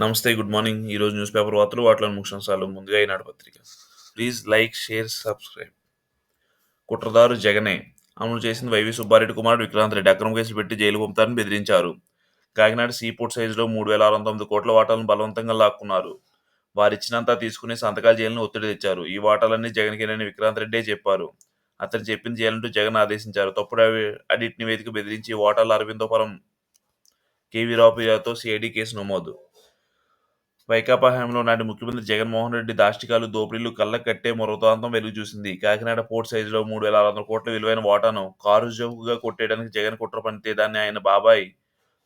నమస్తే. Good morning. ఈరోజు newspaper వార్తలు, వాటిలోని ముఖ్యాంశాలు. ముందుగా ఈనాడు పత్రిక. Please like, share, subscribe. కుట్రదారు జగనే అమలు చేసింది వైవి సుబ్బారెడ్డి కుమారుడు విక్రాంత్ రెడ్డి. అక్రమ కేసులు పెట్టి జైలు పంపుతారని బెదిరించారు. కాకినాడ సీపోర్ట్ సైజులో 3,609 కోట్ల వాటాలను బలవంతంగా లాక్కున్నారు. వారిచ్చినంతా తీసుకుని సంతకాలు చేయాలని ఒత్తిడి తెచ్చారు. ఈ వాటాలన్నీ జగన్కేనని విక్రాంత్ రెడ్డే చెప్పారు. అతను చెప్పింది చేయాలంటూ జగన్ ఆదేశించారు. తప్పుడు ఆడిట్ నివేదిక బెదిరించి ఓటాల అరవిందోపురం కేవీ రావు ఫిర్యాదుతో సిఐడి కేసు నమోదు. వైకాపా హయాంలో నాటి ముఖ్యమంత్రి జగన్మోహన్ రెడ్డి దాష్టికాలు, దోపిడీలు కళ్ళకు కట్టే వృత్తాంతం వెలుగు చూసింది. కాకినాడ పోర్ట్ సైజులో 3,600 కోట్ల విలువైన వాటాను కారు జోకుగా కొట్టేయడానికి జగన్ కుట్ర పన్నితే దాన్ని ఆయన బాబాయ్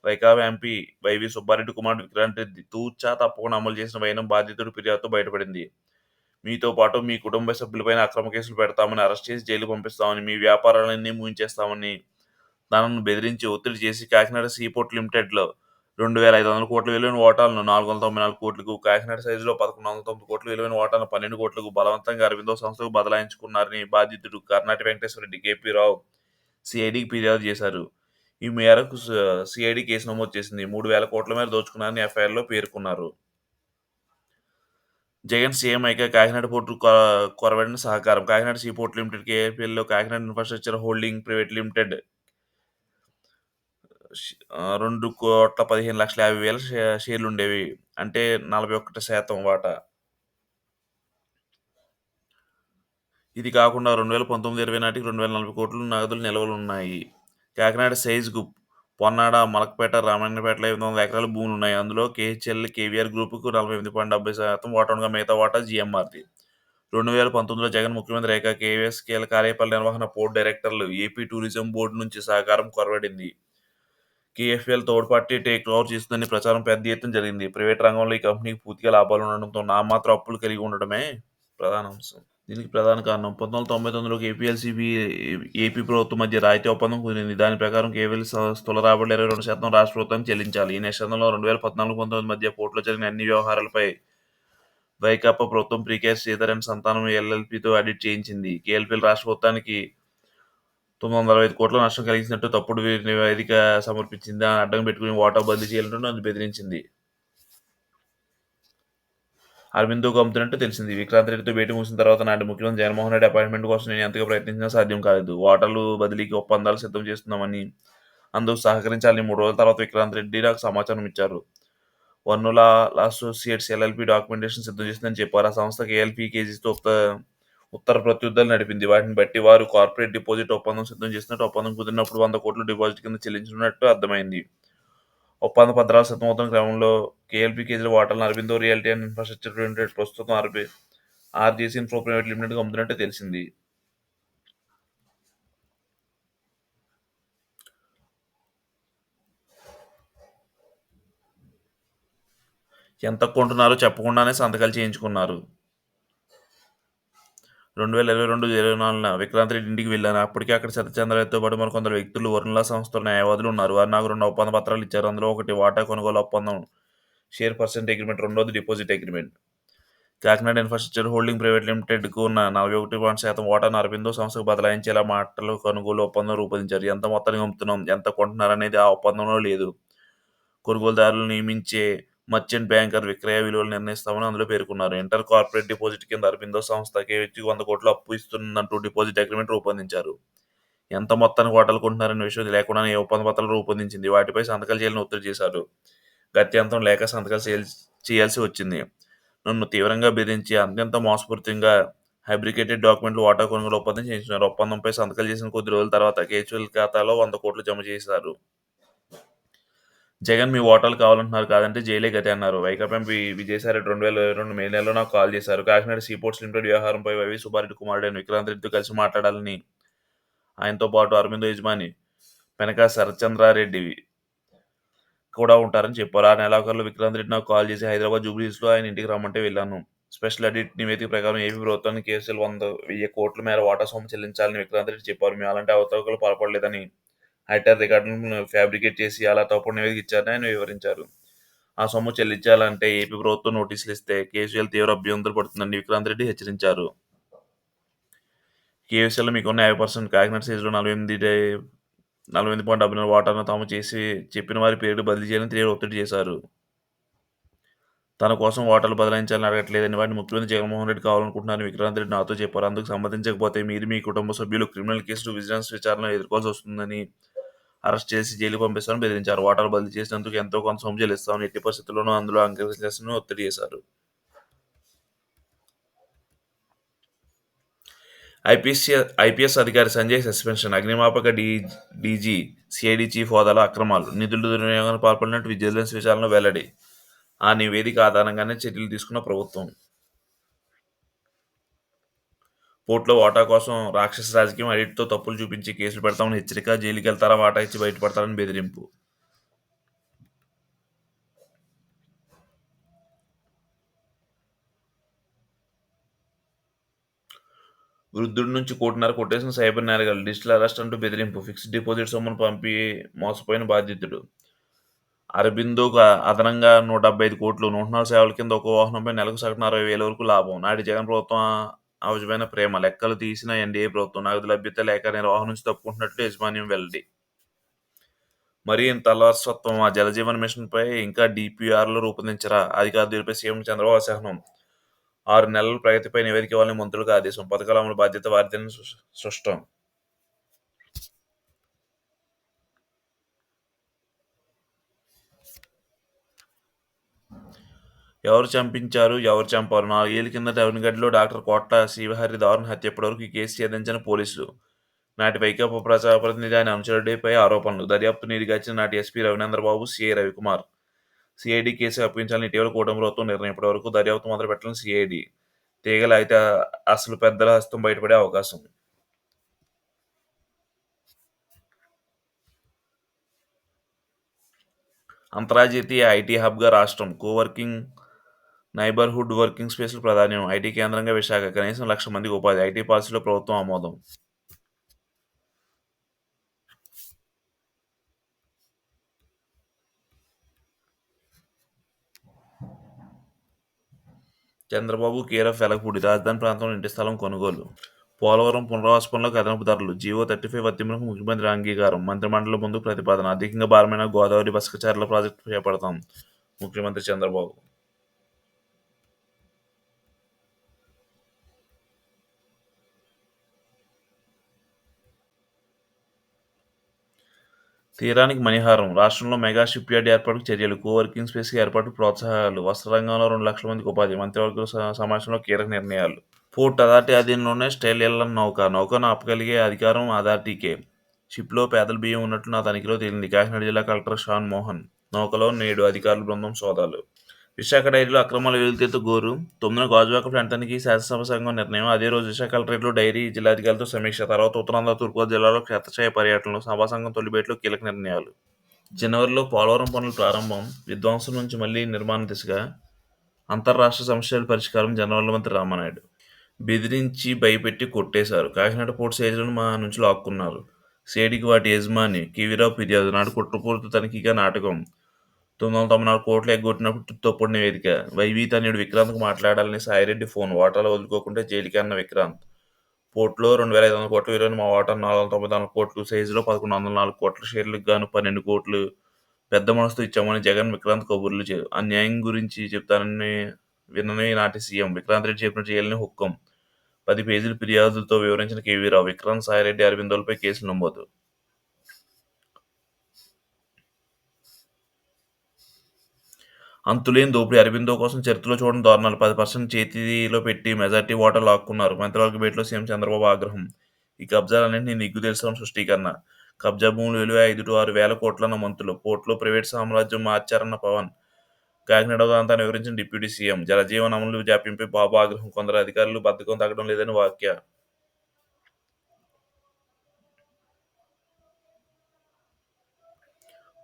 వైకాపా ఎంపీ వైవి సుబ్బారెడ్డి కుమారుడు విక్రాంత్ రెడ్డి తూచా తప్పకుండా అమలు చేసిన వైనం బాధితుడి ఫిర్యాదుతో బయటపడింది. మీతో పాటు మీ కుటుంబ సభ్యులపైన అక్రమ కేసులు పెడతామని, అరెస్ట్ చేసి జైలు పంపిస్తామని, మీ వ్యాపారాలన్నీ ముగించేస్తామని తనను బెదిరించి ఒత్తిడి చేసి కాకినాడ సీపోర్ట్ లిమిటెడ్లో 2,500 కోట్ల విలువైన వాటాలను 494 కోట్లకు, కాకినాడ సైజులో 1,109 కోట్ల విలువైన వాటాలను 12 కోట్లకు బలవంతంగా అరవిందో సంస్థకు బదలాయించుకున్నారని బాధితుడు కర్నాటి వెంకటేశ్వరరెడ్డి, కేపీ రావు సిఐడికి ఫిర్యాదు చేశారు. ఈ మేరకు సిఐడి కేసు నమోదు చేసింది. 3,000 కోట్ల మేర దోచుకున్నారని ఎఫ్ఐఆర్లో పేర్కొన్నారు. జగన్ సీఎం అయ్యాక కాకినాడ పోర్టు కొరవడిన సహకారం. కాకినాడ సీపోర్ట్ లిమిటెడ్ కేఏపీఎల్లో Kakinada infrastructure holding private limited 2,15,50,000 షేర్లుండేవి. అంటే 41% వాటా. ఇది కాకుండా 2019-20 నాటికి 2,040 కోట్ల నగదులు నిల్వలున్నాయి. కాకినాడ సైజ్ గ్రూప్ పొన్నాడ, మలకపేట, రామాయణపేటలో 800 ఎకరాల భూములున్నాయి. అందులో కేహెచ్ఎల్, కేవీఆర్ గ్రూపుకు 48.70% వాటా ఉండగా మిగతా వాటా జీఎంఆర్ది. 2019లో జగన్ ముఖ్యమంత్రి అయ్యాక కేవీఎస్కేల కార్యపాలన నిర్వహణ బోర్డు డైరెక్టర్లు ఏపీ టూరిజం బోర్డు నుంచి సహకారం కొరవడింది. కేఎఫ్ఎల్ థర్డ్ పార్టీ టేక్ ఓవర్ చేస్తుందని ప్రచారం పెద్ద ఎత్తున జరిగింది. ప్రైవేట్ రంగంలో ఈ కంపెనీకి పూర్తిగా లాభాలు ఉండడంతో నామాత్రం అప్పులు కలిగి ఉండడమే ప్రధాన అంశం. దీనికి ప్రధాన కారణం 1999లో ఏపీఎల్సీబీ ఏపీ ప్రభుత్వం మధ్య రాయితీ ఒప్పందం కుదిరింది. దాని ప్రకారం కేవీఎల్ స్థూల రాబడిలో 22% రాష్ట్ర ప్రభుత్వానికి చెల్లించాలి. ఈ నేపథ్యంలో 2014-19 మధ్య పోర్టులో జరిగిన అన్ని వ్యవహారాలపై వైకాపా ప్రభుత్వం ప్రీకేస్ శ్రీధరన్ సంతానం ఎల్ఎల్పీతో ఆడిట్ చేయించింది. కేఎల్పీఎల్ రాష్ట్ర ప్రభుత్వానికి 965 కోట్ల నష్టం కలిగించినట్టు తప్పుడు నివేదిక సమర్పించింది. దాన్ని అడ్డం పెట్టుకుని వాటా బదిలీ చేయాలంటూ నన్ను బెదిరించింది. అరవిందోకు అమ్ముతున్నట్టు తెలిసింది. విక్రాంత్ రెడ్డితో భేటీ ముగిసిన తర్వాత నాటి ముఖ్యమంత్రి జగన్మోహన్ రెడ్డి అపాయింట్మెంట్ కోసం నేను ఎంతగా ప్రయత్నించినా సాధ్యం కాలేదు. వాటాలు బదిలీకి ఒప్పందాలు సిద్ధం చేస్తున్నామని, అందుకు సహకరించాలని 3 రోజుల తర్వాత విక్రాంత్ రెడ్డి నాకు సమాచారం ఇచ్చారు. వర్నుల అసోసియేట్స్ ఎల్ఎల్పీ డాక్యుమెంటేషన్ సిద్ధం చేసిందని చెప్పారు. ఆ సంస్థ కేఎల్పీ కేజీతో ఉత్తర ప్రత్యుత్తరాలు నడిపింది. వాటిని బట్టి వారు కార్పొరేట్ డిపాజిట్ ఒప్పందం సిద్ధం చేసినట్టు, ఒప్పందం కుదిరినప్పుడు 100 కోట్లు డిపాజిట్ కింద చెల్లించినట్టు అర్థమైంది. ఒప్పంద పత్రాలు సిద్ధమవుతున్న క్రమంలో కేఎల్పీ కేజీల వాటాలను Aurobindo realty and infrastructure limited, ప్రస్తుతం ఆర్జీసీ ఇన్ఫ్రా ప్రైవేట్ లిమిటెడ్కు అమ్ముతున్నట్టు తెలిసింది. ఎంత కొంటున్నారో చెప్పకుండానే సంతకాలు చేయించుకున్నారు. 2022-24 విక్రాంత్ రెడ్డి ఇంటికి వెళ్ళాను. అప్పటికే అక్కడ సత్యచంద్రతో పాటు మరికొందరు వ్యక్తులు, వరుణ్లా సంస్థల న్యాయవాదులు ఉన్నారు. వారు నాకు 2 ఒప్పంద పత్రాలు ఇచ్చారు. అందులో ఒకటి వాటా కొనుగోలు ఒప్పందం, షేర్ పర్సెంట్ అగ్రిమెంట్, రెండోది deposit agreement. Kakinada infrastructure holding private లిమిటెడ్కు ఉన్న 41% వాటాను అరబిందో సంస్థకు బదలాయించేలా మాటలు కొనుగోలు ఒప్పందం రూపొందించారు. ఎంత మొత్తానికి అమ్ముతున్నాం, ఎంత కొంటున్నారనేది ఆ ఒప్పందంలో లేదు. కొనుగోలుదారులు నియమించే మర్చెంట్ బ్యాంకర్ విక్రయ విలువలు నిర్ణయిస్తామని అందులో పేర్కొన్నారు. ఇంటర్ కార్పొరేట్ డిపాజిట్ కింద అరబిందో సంస్థ కేవీకి 100 కోట్లు అప్పు ఇస్తుందంటూ డిపాజిట్ అగ్రిమెంట్ రూపొందించారు. ఎంత మొత్తానికి వాటాలు కొంటున్నారనే విషయం లేకుండానే ఈ ఒప్పంద పత్రాలు రూపొందించింది. వాటిపై సంతకాలు చేయాలని ఒత్తిడి చేశారు. గత్యంతరం లేక సంతకాలు చేయాల్సి వచ్చింది. నన్ను తీవ్రంగా బెదిరించి అత్యంత మోసపూరితంగా ఫ్యాబ్రికేటెడ్ డాక్యుమెంట్లు వాటా కొనుగోలు ఒప్పందం చేయించుకున్నారు. ఒప్పందంపై సంతకాలు చేసిన కొద్ది రోజుల తర్వాత కేహెచ్ఎల్ ఖాతాలో 100 కోట్లు జమ చేశారు. జగన్ మీ ఓటాలు కావాలంటున్నారు, కాదంటే జైలే గతి అన్నారు. వైకాపా ఎంపీ విజయసాయిరెడ్డి 2022 మే నెలలో నాకు కాల్ చేశారు. కాకినాడ సీపోర్ట్స్ లిమిటెడ్ వ్యవహారంపై వైవి సుబ్బారెడ్డి కుమారుడైన విక్రాంత్ రెడ్డితో కలిసి మాట్లాడాలని, ఆయనతో పాటు అరవిందో యజమాని పెనక శరత్చంద్రారెడ్డి కూడా ఉంటారని చెప్పారు. ఆ నెలాఖరులో విక్రాంత్ రెడ్డి నాకు కాల్ చేసి హైదరాబాద్ జూబ్లీహిల్స్లో ఆయన ఇంటికి రమ్మంటే వెళ్ళాను. స్పెషల్ ఆడిట్ నివేదిక ప్రకారం ఏపీ ప్రభుత్వానికి కేఎస్ఎల్ 1,000 కోట్ల మేర వాటా సొమ్ము చెల్లించాలని విక్రాంత్ రెడ్డి చెప్పారు. మేము అలాంటి అవకతవకలు పాల్పడలేదని, ఐటర్ రికార్డులను ఫ్యాబ్రికేట్ చేసి అలా తప్పుడు నివేదిక ఇచ్చారని ఆయన వివరించారు. ఆ సొమ్ము చెల్లించాలంటే ఏపీ ప్రభుత్వం నోటీసులు ఇస్తే కేసీఎల్ తీవ్ర అభ్యంతరం పడుతుందని విక్రాంత్ రెడ్డి హెచ్చరించారు. కేఎస్ఎల్లో మీకున్న 50% కాకినాడ సైజులో 48.74 వాటాను తాము చేసి చెప్పిన వారి పేరు బదిలీ చేయాలని తీవ్ర ఒత్తిడి చేశారు. తన కోసం ఓటర్లు బదలాయించాలని అడగట్లేదని, వాటిని ముఖ్యమంత్రి జగన్మోహన్ రెడ్డి కావాలనుకుంటున్నారని విక్రాంత్ రెడ్డి నాతో చెప్పారు. అందుకు సమ్మతించకపోతే మీరు, మీ కుటుంబ సభ్యులు క్రిమినల్ కేసులు, విజిలెన్స్ విచారణ ఎదుర్కోవాల్సి వస్తుందని, అరెస్ట్ చేసి జైలుకు పంపిస్తామని బెదిరించారు. ఓటర్లు బదిలీ చేసినందుకు ఎంతో కొంత సొమ్ము చెల్లిస్తామని, ఎట్టి పరిస్థితుల్లోనూ అందులో అంగీకరించాల్సిన ఒత్తిడి చేశారు. ఐపీఎస్ అధికారి సంజయ్ సస్పెన్షన్, అగ్నిమాపక డీజీ, సిఐడి చీఫ్ హోదాలో అక్రమాలు, నిధుల దుర్వినియోగానికి పాల్పడినట్టు విజిలెన్స్ విచారణలో వెల్లడి. ఆ నివేదిక ఆధారంగానే చర్యలు తీసుకున్న ప్రభుత్వం. పోర్టులో వాటా కోసం రాక్షస రాజకీయం, అడిట్తో తప్పులు చూపించి కేసులు పెడతామని హెచ్చరిక, జైలుకి వెళ్తారా వాటా ఇచ్చి బయటపడతారని బెదిరింపు. వృద్ధుడి నుంచి కోటిన్నర కొట్టేసిన సైబర్ నేరగాలు, డిజిటల్ అరెస్ట్ అంటూ బెదిరింపు, ఫిక్స్డ్ డిపాజిట్ సొమ్మును పంపి మోసపోయిన బాధితుడు. అరబిందోకు అదనంగా 175 కోట్లు, 104 సేవల కింద ఒక్కో వాహనంపై నెలకు సగటున 60,000 వరకు లాభం. నాటి జగన్ ప్రభుత్వం అవజమైన ప్రేమ, లెక్కలు తీసిన ఎన్డీఏ ప్రభుత్వం. నగదు లభ్యత లేక నిర్వహణ నుంచి తప్పుకుంటున్నట్లు యాజమాన్యం వెల్లడి. మరీ ఇంత అలసత్వమా? జలజీవన్ మిషన్పై ఇంకా డీపీఆర్లు రూపొందించరా? అధికారులపై సీఎం చంద్రబాబు అసహనం. 6 నెలల ప్రగతిపై నివేదిక ఇవ్వాలని మంత్రులకు ఆదేశం. పథకాల అమలు బాధ్యత వారిదేనని స్పష్టం. ఎవరు చంపించారు, ఎవరు చంపారు? 4 ఏళ్ల కిందట అవినిగడ్డలో డాక్టర్ కోట్ల శ్రీహరి దారుణ హత్య. ఇప్పటివరకు ఈ కేసు ఛేదించిన పోలీసులు. నాటి వైకాపా ప్రజాప్రతినిధి ఆయన అనుచరుడిపై ఆరోపణలు. దర్యాప్తు నీరుగార్చిన నాటి SP Ravindrababu, CI Ravikumar. CID case అప్పగించాలని ఇటీవల కూటమి ప్రభుత్వం నిర్ణయం. ఇప్పటివరకు దర్యాప్తు మొదలుపెట్టాలని సిఐడి. తీగల అయితే అసలు పెద్దల హస్తం బయటపడే అవకాశం. అంతర్జాతీయ ఐటీ హబ్గా రాష్ట్రం. కోవర్కింగ్, నైబర్హుడ్ వర్కింగ్ స్పేస్లు ప్రాధాన్యం. ఐటీ కేంద్రంగా విశాఖ. కనీసం 1,00,000 మందికి ఉపాధి. ఐటీ పాలసీలో ప్రభుత్వం ఆమోదం. చంద్రబాబు కేర్ ఆఫ్ వెలగపూడి, రాజధాని ప్రాంతంలో ఇంటి స్థలం కొనుగోలు. పోలవరం పునరావాస పనులకు అదనపు ధరలు. జీవో 35 వర్తింపునకు ముఖ్యమంత్రి అంగీకారం. మంత్రిమండలి ముందు ప్రతిపాదన. అధికంగా భారమైన గోదావరి బసకచర్ల ప్రాజెక్టు చేపడతాం. ముఖ్యమంత్రి చంద్రబాబు. తీరానికి మణిహారం. రాష్ట్రంలో మెగా షిప్ యార్డ్ ఏర్పాటుకు చర్యలు. కోవర్కింగ్ స్పేస్ ఏర్పాటు ప్రోత్సాహాలు. వస్త్ర రంగంలో 2,00,000 మందికి ఉపాధి. మంత్రివర్గ సమావేశంలో కీలక నిర్ణయాలు. పోర్ట్ అథారిటీ అధీనంలోనే స్టైల్ ఎల్లన్ నౌకను ఆపగలిగే అధికారం అథారిటీకే. షిప్లో పేదల బియ్యం ఉన్నట్లు నా తనిఖీలో తేలింది. కాకినాడ జిల్లా కలెక్టర్ షాన్ మోహన్. నౌకలో నేడు అధికారుల బృందం సోదాలు. విశాఖ డైరీలో అక్రమాల వెలితితో గోరు. 9న గాజువాక ప్లాంట్ తనిఖీ శాసనసభ సంఘం నిర్ణయం. అదే రోజు విశాఖ కలెక్టరేట్లో డైరీ జిల్లాధికారులతో సమీక్ష. తర్వాత ఉత్తరాంధ్ర, తూర్పుగోదావరి జిల్లాలో క్షేత్రస్థాయి పర్యటనలు. సభా సంఘం తొలి భేటీలో కీలక నిర్ణయాలు. జనవరిలో పోలవరం పనులు ప్రారంభం. విధ్వంసం నుంచి మళ్లీ నిర్మాణ దిశగా. అంతర్రాష్ట్ర సమస్యల పరిష్కారం. జనవరిలో మంత్రి రామానాయుడు. బెదిరించి, భయపెట్టి కొట్టేశారు. కాకినాడ పోర్టు సైజులను మా నుంచి లాక్కున్నారు. సేడికి వాటి యజమాని కేవీరావు ఫిర్యాదు. నాడు కుట్రపూరిత తనిఖీగా నాటకం. 994 కోట్లు ఎగ్గొట్టినప్పుడు తప్పుడు నివేదిక. వైవీ తనయుడు విక్రాంత్కు మాట్లాడాలని సాయిరెడ్డి ఫోన్. ఓటాలు వదులుకోకుంటే జైలుకి అన్న విక్రాంత్. పోర్టులో 2,500 కోట్ల విలువైన మా ఓటా 494 కోట్లు. సైజులో 1,104 కోట్ల. షేర్లకు గాను 12 కోట్లు పెద్ద మనసుతో ఇచ్చామని జగన్ విక్రాంత్ కబుర్లు. అన్యాయం గురించి చెప్తానని వినని నాటి సీఎం. విక్రాంత్ రెడ్డి చెప్పినట్టు చేయాలని హుక్కం. 10 పేజీల ఫిర్యాదులతో వివరించిన కేవీరావు. విక్రాంత్, సాయిరెడ్డి, అరవిందోలపై కేసులు నమోదు. అంతులేని దోపిడీ. అరబిందో కోసం చరిత్రలో చూడని దారుణాలు. 10% చేతిలో పెట్టి మెజార్టీ ఓటర్ లాక్కున్నారు. మంత్రివర్గ భేటీలో సీఎం చంద్రబాబు ఆగ్రహం. ఈ కబ్జాలన్నింటినీ నిగ్గు తెలుసుకోవడం సృష్టీకరణ. కబ్జా భూముల విలువ 5-6 వేల కోట్లన్న మంత్రులు. పోర్టులో ప్రైవేట్ సామ్రాజ్యం మార్చారన్న పవన్. కాకినాడ ఉదంతాన్ని వివరించిన డిప్యూటీ సీఎం. జలజీవన్ అమలు జాప్యంపై బాబు ఆగ్రహం. కొందరు అధికారులు బద్ధకం తగ్గడం లేదని వ్యాఖ్య.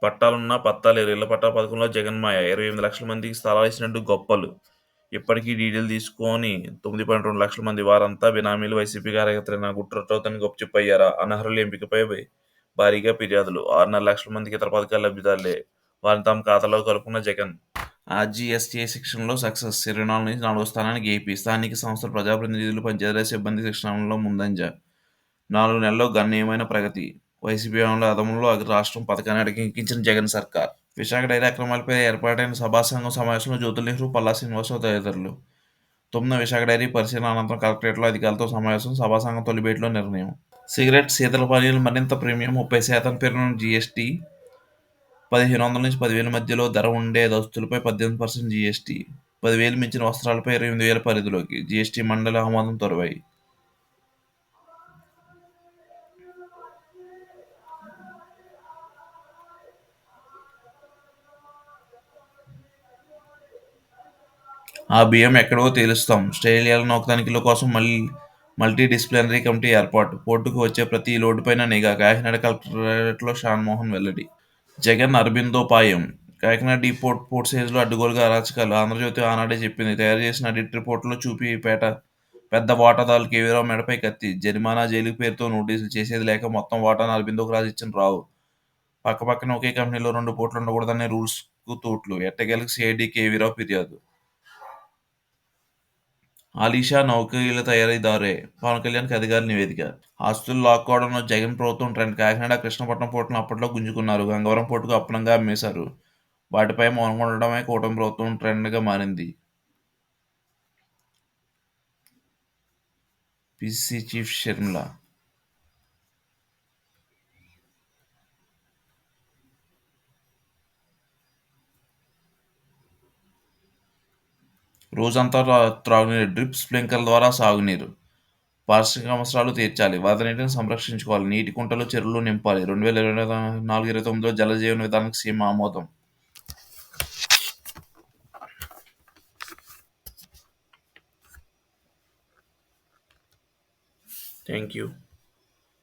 పట్టాలున్నా పత్తాలేరు. ఇళ్ల పట్టా పథకంలో జగన్మాయ. 28 లక్షల మందికి స్థలాలు ఇచ్చినట్టు గొప్పలు. ఇప్పటికీ డీడీలు తీసుకొని 9.2 లక్షల మంది. వారంతా బినామీలు. వైసీపీ కార్యకర్తలైన గుట్రటోతని గొప్పచెప్పయ్యారా? అనర్హుల ఎంపికపై భారీగా ఫిర్యాదులు. 6.5 లక్షల మందికి ఇతర పథకాల లబ్ధిదారులే. వారిని తమ ఖాతాలో కలుపుకున్న జగన్. ఆర్జీ ఎస్టీఐ శిక్షణలో సక్సెస్. 24 నుంచి 4వ స్థానానికి ఏపీ. స్థానిక సంస్థల ప్రజాప్రతినిధులు, పంచాయతీరాజ్ సిబ్బంది శిక్షణలో ముందంజ. 4 నెలల్లో గణనీయమైన ప్రగతి. వైసీపీ హయాంలో అదములో రాష్ట్రం పథకాన్ని అటకెక్కించిన జగన్ సర్కార్. విశాఖ డైరీ అక్రమాలపై ఏర్పాటైన సభా సంఘం సమావేశంలో జ్యోతుల నెహ్రూ, పల్లా శ్రీనివాసరావు తదితరులు. 9న విశాఖ డైరీ పరిశీలన అనంతరం కలెక్టరేట్లో అధికారులతో సమావేశం. సభా సంఘం తొలి భేటీలో నిర్ణయం. సిగరెట్, శీతల పానీయాలు మరింత ప్రీమియం 30% పెరిగిన జీఎస్టీ. 1500 నుంచి 10,000 మధ్యలో ధర ఉండే దుస్తులపై 18% జీఎస్టీ. 10,000 మించిన వస్త్రాలపై 28,000 పరిధిలోకి. జీఎస్టీ మండలి ఆమోదం తరువాయి. ఆ బియ్యం ఎక్కడో తేలుస్తాం. ఆస్ట్రేలియాలో నౌక తనిఖీల కోసం మల్టీ డిసిప్లినరీ కమిటీ ఏర్పాటు. పోర్టుకు వచ్చే ప్రతి లోడుపైనా నిఘా. కాకినాడ కలెక్టరేట్లో షాన్మోహన్ వెల్లడి. జగన్ అరబిందోపాయం. కాకినాడ డీపోర్ట్ పోర్ట్ సైజులో అడ్డగోలుగా అరాచకాలు. ఆంధ్రజ్యోతి ఆనాడే చెప్పింది. తయారు చేసిన ఆడిట్ రిపోర్టులో పెద్ద వాటాదారులు కేవీరావు మెడపై కత్తి. జరిమానా, జైలు పేరుతో నోటీసులు. చేసేది లేక మొత్తం వాటాను అరబిందోకు రాసిచ్చిన రావు. పక్కపక్కన ఒకే కంపెనీలో 2 పోర్టులు ఉండకూడదనే రూల్స్కు తూట్లు. ఎట్టకేలకు సిఐడి కేవీరావు ఫిర్యాదు. ఆలీషా నౌకరీల తయారీదారే పవన్ కళ్యాణ్కి అధికారుల నివేదిక. ఆస్తులు లాక్కోవడంలో జగన్ ప్రభుత్వం ట్రెండ్. కాకినాడ, కృష్ణపట్నం పోర్టులను అప్పట్లో గుంజుకున్నారు. గంగవరం పోర్టుకు అప్పనంగా అమ్మేశారు. వాటిపై మౌనంగా ఉండడమే కూటమి ప్రభుత్వం ట్రెండ్గా మారింది. PCC chief Sharmila. రోజంతా త్రాగునీరు. డ్రిప్, స్ప్రింక్లర్ల ద్వారా సాగునీరు. పారిశ్రామిక అవసరాలు తీర్చాలి. వరద నీటిని సంరక్షించుకోవాలి. నీటి కుంటలు, చెరువులు నింపాలి. 2024-29లో జలజీవన విధానానికి సీఎం ఆమోదం. Thank you.